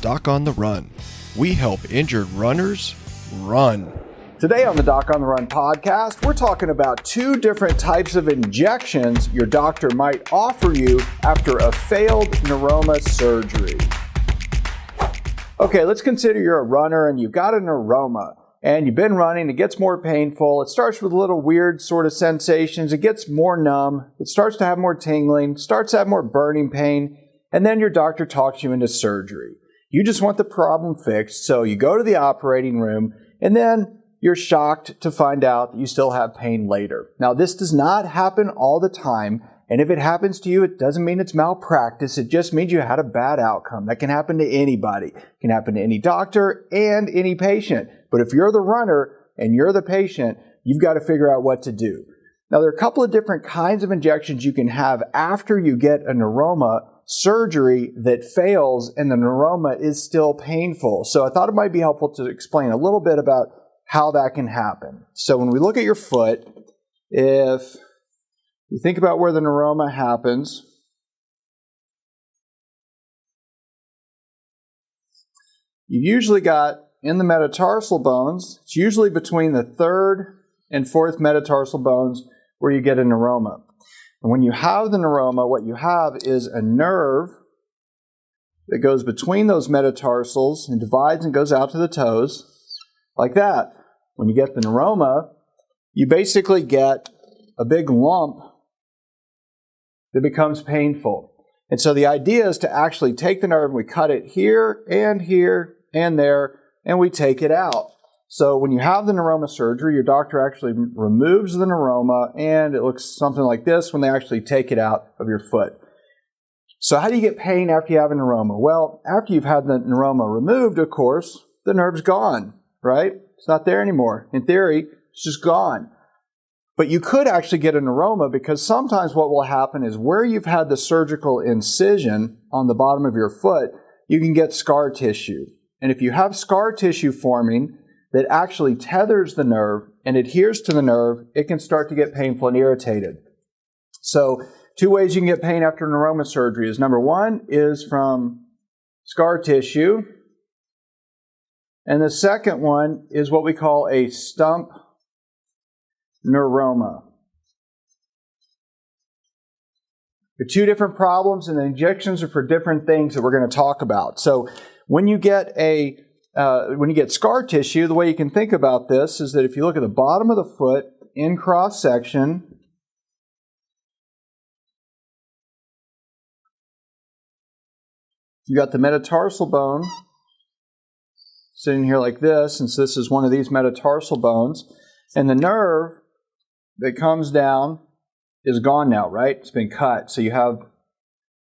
Doc on the Run. We help injured runners run. Today on the Doc on the Run podcast, we're talking about two different types of injections your doctor might offer you after a failed neuroma surgery. Okay, let's consider you're a runner and you've got a neuroma and you've been running. It gets more painful. It starts with little weird sort of sensations. It gets more numb. It starts to have more tingling, starts to have more burning pain, and then your doctor talks you into surgery. You just want the problem fixed, so you go to the operating room and then you're shocked to find out that you still have pain later. Now, this does not happen all the time, and if it happens to you, it doesn't mean it's malpractice. It just means you had a bad outcome. That can happen to anybody. It can happen to any doctor and any patient. But if you're the runner and you're the patient, you've got to figure out what to do. Now, there are a couple of different kinds of injections you can have after you get a neuroma surgery that fails and the neuroma is still painful. So I thought it might be helpful to explain a little bit about how that can happen. So when we look at your foot, if you think about where the neuroma happens, you've usually got in the metatarsal bones, it's usually between the third and fourth metatarsal bones where you get a neuroma. And when you have the neuroma, what you have is a nerve that goes between those metatarsals and divides and goes out to the toes, like that. When you get the neuroma, you basically get a big lump that becomes painful. And so the idea is to actually take the nerve, we cut it here and there, and we take it out. So when you have the neuroma surgery, your doctor actually removes the neuroma, and it looks something like this when they actually take it out of your foot. So how do you get pain after you have a neuroma? Well, after you've had the neuroma removed, of course, the nerve's gone, right? It's not there anymore. In theory, it's just gone. But you could actually get a neuroma because sometimes what will happen is where you've had the surgical incision on the bottom of your foot, you can get scar tissue. And if you have scar tissue forming that actually tethers the nerve and adheres to the nerve, it can start to get painful and irritated. So two ways you can get pain after neuroma surgery is number one is from scar tissue. And the second one is what we call a stump neuroma. There are two different problems, and the injections are for different things that we're going to talk about. So when you get scar tissue, the way you can think about this is that if you look at the bottom of the foot in cross section, you got the metatarsal bone sitting here like this, and so this is one of these metatarsal bones, and the nerve that comes down is gone now, right? It's been cut. So you have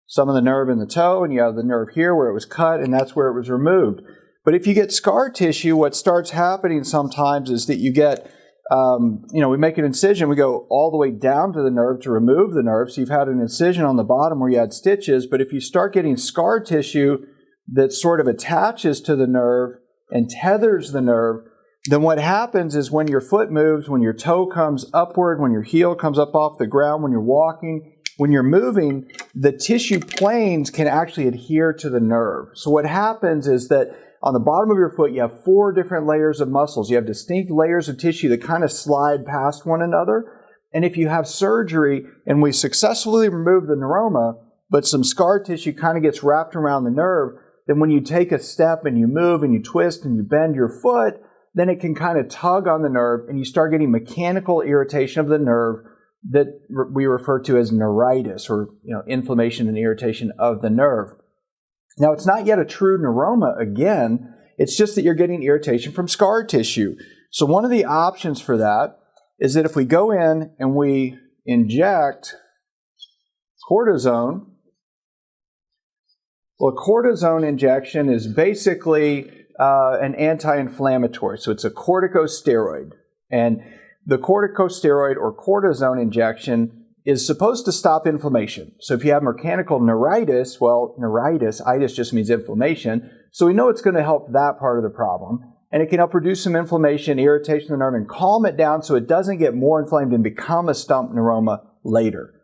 some of the nerve in the toe, and you have the nerve here where it was cut, and that's where it was removed. But if you get scar tissue, what starts happening sometimes is that you get, we make an incision, we go all the way down to the nerve to remove the nerve, so you've had an incision on the bottom where you had stitches, but if you start getting scar tissue that sort of attaches to the nerve and tethers the nerve, then what happens is when your foot moves, when your toe comes upward, when your heel comes up off the ground, when you're walking, when you're moving, the tissue planes can actually adhere to the nerve. So what happens is that on the bottom of your foot, you have four different layers of muscles. You have distinct layers of tissue that kind of slide past one another. And if you have surgery and we successfully remove the neuroma, but some scar tissue kind of gets wrapped around the nerve, then when you take a step and you move and you twist and you bend your foot, then it can kind of tug on the nerve and you start getting mechanical irritation of the nerve that we refer to as neuritis, or inflammation and irritation of the nerve. Now, it's not yet a true neuroma again, it's just that you're getting irritation from scar tissue. So one of the options for that is that if we go in and we inject cortisone, well, a cortisone injection is basically an anti-inflammatory. So it's a corticosteroid. And the corticosteroid or cortisone injection is supposed to stop inflammation. So if you have mechanical neuritis, well, itis just means inflammation. So we know it's going to help that part of the problem. And it can help reduce some inflammation, irritation of the nerve, and calm it down so it doesn't get more inflamed and become a stump neuroma later.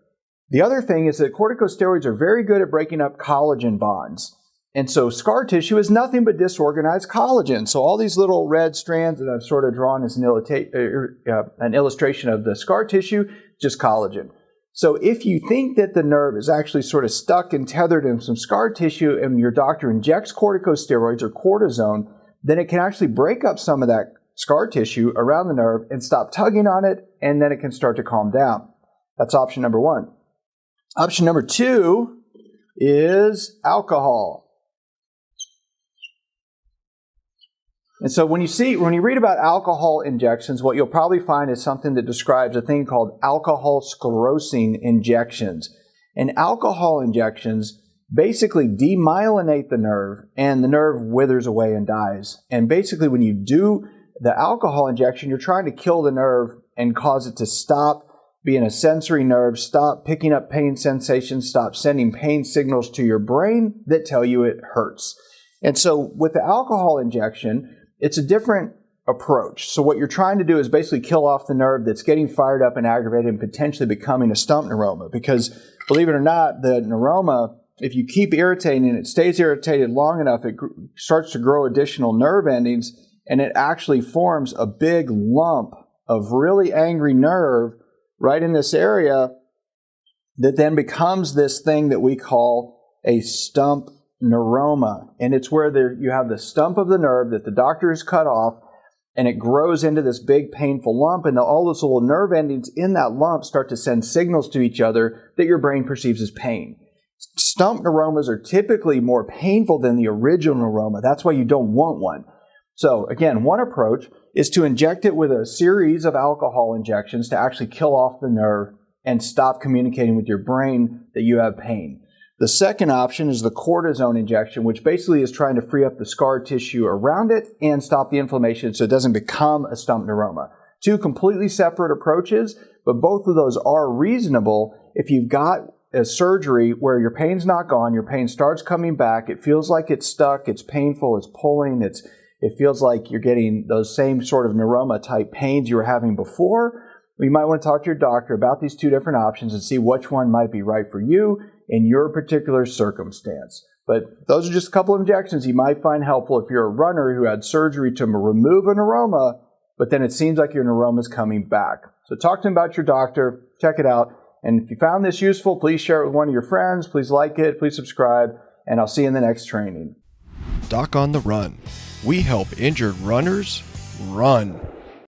The other thing is that corticosteroids are very good at breaking up collagen bonds. And so scar tissue is nothing but disorganized collagen. So all these little red strands that I've sort of drawn as an illustration of the scar tissue, just collagen. So if you think that the nerve is actually sort of stuck and tethered in some scar tissue and your doctor injects corticosteroids or cortisone, then it can actually break up some of that scar tissue around the nerve and stop tugging on it, and then it can start to calm down. That's option number one. Option number two is alcohol. And so when you read about alcohol injections, what you'll probably find is something that describes a thing called alcohol sclerosing injections. And alcohol injections basically demyelinate the nerve, and the nerve withers away and dies. And basically when you do the alcohol injection, you're trying to kill the nerve and cause it to stop being a sensory nerve, stop picking up pain sensations, stop sending pain signals to your brain that tell you it hurts. And so with the alcohol injection, it's a different approach. So what you're trying to do is basically kill off the nerve that's getting fired up and aggravated and potentially becoming a stump neuroma. Because believe it or not, the neuroma, if you keep irritating it, it stays irritated long enough, it starts to grow additional nerve endings, and it actually forms a big lump of really angry nerve right in this area that then becomes this thing that we call a stump neuroma. And it's where you have the stump of the nerve that the doctor has cut off, and it grows into this big painful lump, and all those little nerve endings in that lump start to send signals to each other that your brain perceives as pain. Stump neuromas are typically more painful than the original neuroma. That's why you don't want one. So again, one approach is to inject it with a series of alcohol injections to actually kill off the nerve and stop communicating with your brain that you have pain. The second option is the cortisone injection, which basically is trying to free up the scar tissue around it and stop the inflammation so it doesn't become a stump neuroma. Two completely separate approaches, but both of those are reasonable if you've got a surgery where your pain's not gone, your pain starts coming back, it feels like it's stuck, it's painful, it's pulling, it feels like you're getting those same sort of neuroma type pains you were having before. You might want to talk to your doctor about these two different options and see which one might be right for you in your particular circumstance. But those are just a couple of injections you might find helpful if you're a runner who had surgery to remove a neuroma, but then it seems like your neuroma is coming back. So talk to them about your doctor, check it out, and if you found this useful, please share it with one of your friends, please like it, please subscribe, and I'll see you in the next training. Doc on the Run. We help injured runners run.